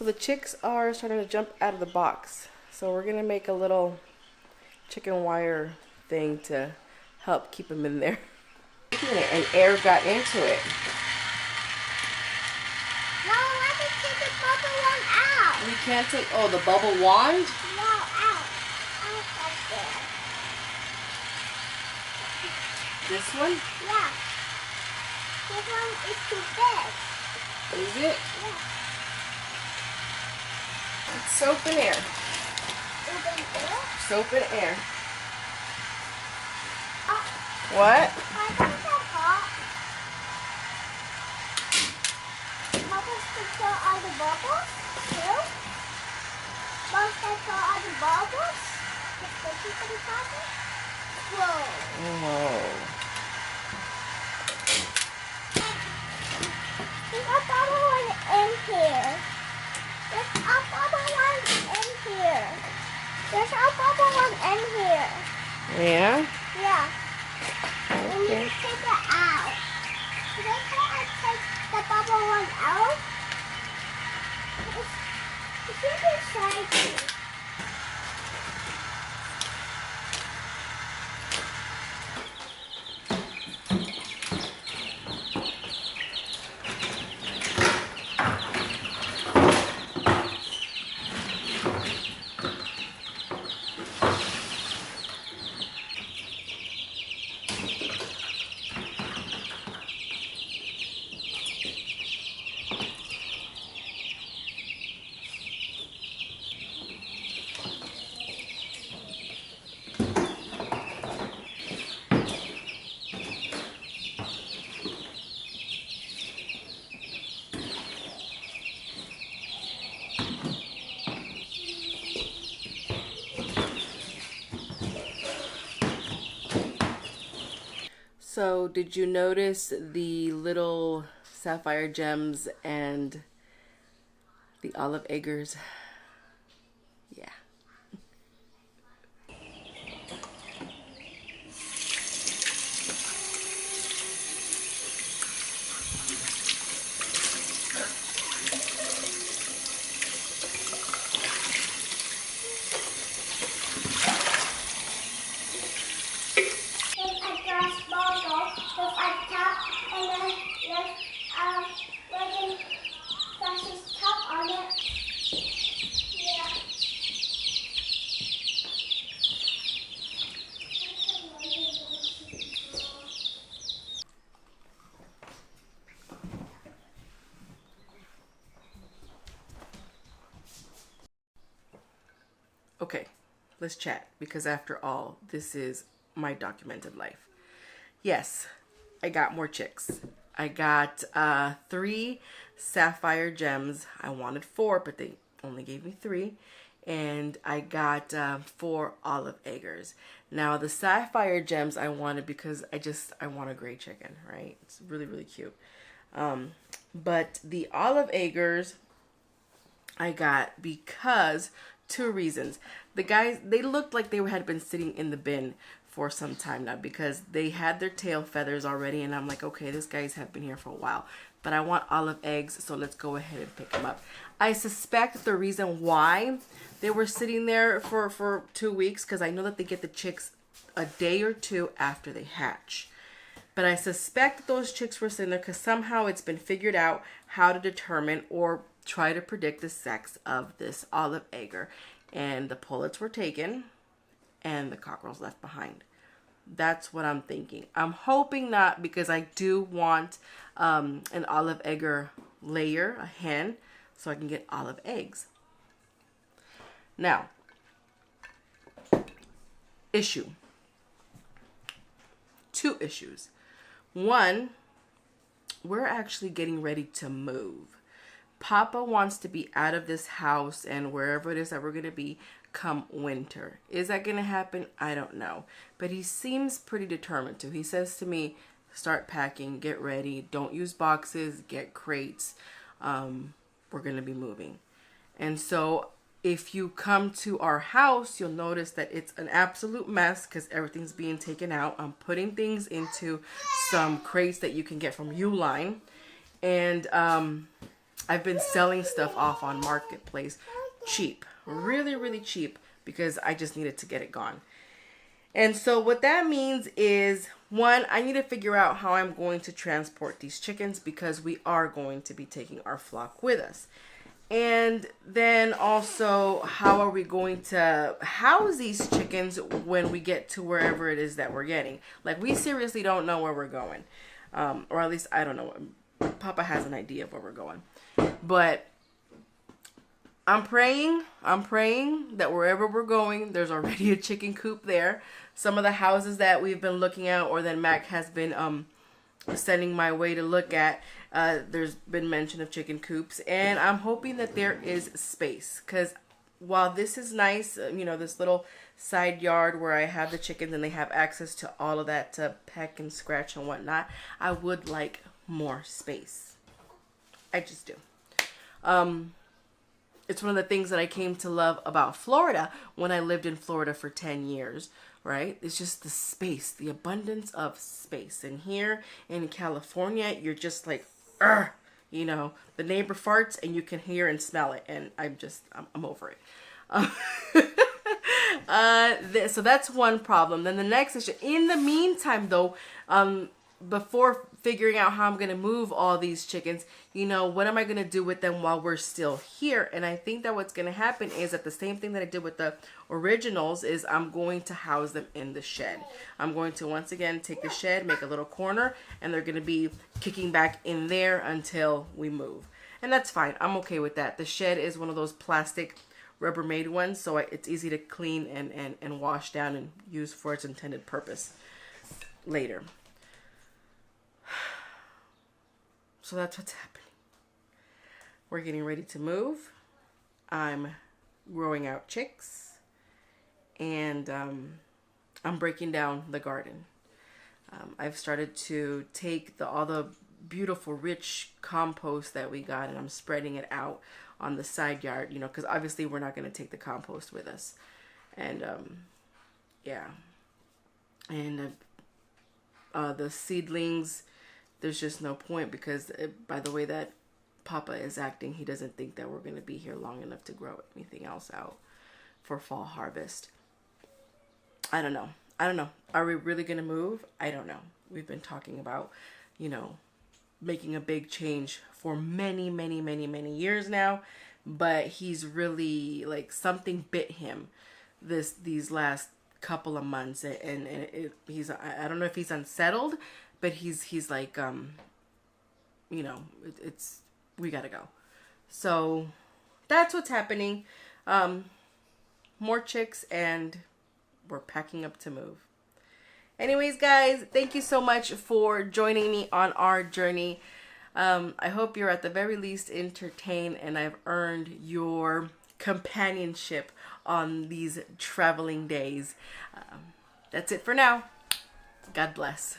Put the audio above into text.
So the chicks are starting to jump out of the box. So we're gonna make a little chicken wire thing to help keep them in there. And air got into it. No, let me take the bubble one out. We can't take, oh, the bubble wand? No, out. Out right there. This one? Yeah. This one is too big. Is it? Yeah. It's soap and air. Open air. Soap and air. Oh, What? why don't that hot? Bubbles control all the bubbles too. Bubbles control all the bubbles. Especially for the bubbles. Whoa. Whoa. There's a bubble one in here. There's a bubble one in here. There's a bubble one in here. Yeah? Yeah. We need Okay. to take it out. Today can I take the bubble one out? It's really shiny. So, did you notice the little sapphire gems and the olive eggers? Yeah. There's a glass bottle with a top and then there's wooden glasses top on it. Yeah. Okay, let's chat because after all, this is my documented life. Yes, I got more chicks. I got 3 sapphire gems. I wanted 4, but they only gave me 3. And I got 4 olive eggers. Now the sapphire gems I wanted because I want a gray chicken, right? It's really, really cute. But the olive eggers I got because 2 reasons. The guys, they looked like they had been sitting in the bin for some time now because they had their tail feathers already, and I'm like, okay, these guys have been here for a while, but I want olive eggs, so let's go ahead and pick them up. I suspect the reason why they were sitting there for 2 weeks, because I know that they get the chicks a day or 2 after they hatch. But I suspect that those chicks were sitting there because somehow it's been figured out how to determine or try to predict the sex of this olive egger. And the pullets were taken and the cockerels left behind. That's what I'm thinking. I'm hoping not, because I do want an olive egger layer, a hen, so I can get olive eggs. Now, issue. 2 issues. 1, we're actually getting ready to move. Papa wants to be out of this house and wherever it is that we're going to be come winter. Is that going to happen? I don't know. But he seems pretty determined to. He says to me, start packing, get ready, don't use boxes, get crates. We're going to be moving. And so if you come to our house, you'll notice that it's an absolute mess because everything's being taken out. I'm putting things into some crates that you can get from Uline. And I've been selling stuff off on Marketplace cheap, really, really cheap, because I just needed to get it gone. And so what that means is, one, I need to figure out how I'm going to transport these chickens, because we are going to be taking our flock with us. And then also, how are we going to house these chickens when we get to wherever it is that we're getting? Like, we seriously don't know where we're going. Or at least, I don't know. Papa has an idea of where we're going. But I'm praying that wherever we're going, there's already a chicken coop there. Some of the houses that we've been looking at, or that Mac has been sending my way to look at, there's been mention of chicken coops, and I'm hoping that there is space, because while this is nice, this little side yard where I have the chickens and they have access to all of that to peck and scratch and whatnot, I would like more space. I just do. It's one of the things that I came to love about Florida when I lived in Florida for 10 years, right? It's just the space, the abundance of space. And here in California, you're just like, the neighbor farts and you can hear and smell it. And I'm over it. So that's one problem. Then the next is, in the meantime though, before figuring out how I'm going to move all these chickens, what am I going to do with them while we're still here? And I think that what's going to happen is that the same thing that I did with the originals is I'm going to house them in the shed. I'm going to once again take the shed, make a little corner, and they're going to be kicking back in there until we move. And that's fine. I'm okay with that. The shed is one of those plastic Rubbermaid ones, so it's easy to clean and wash down and use for its intended purpose later. So that's what's happening. We're getting ready to move. I'm growing out chicks. And I'm breaking down the garden. I've started to take all the beautiful, rich compost that we got, and I'm spreading it out on the side yard, because obviously we're not going to take the compost with us. And, yeah. And the seedlings, there's just no point, because by the way that Papa is acting, he doesn't think that we're going to be here long enough to grow anything else out for fall harvest. I don't know. Are we really going to move? I don't know. We've been talking about, making a big change for many, many, many, many years now, but he's really, like, something bit him these last couple of months, and he's, I don't know if he's unsettled, but he's like, it's, we gotta go. So that's what's happening. More chicks, and we're packing up to move. Anyways, guys, thank you so much for joining me on our journey. I hope you're at the very least entertained, and I've earned your companionship on these traveling days. That's it for now. God bless.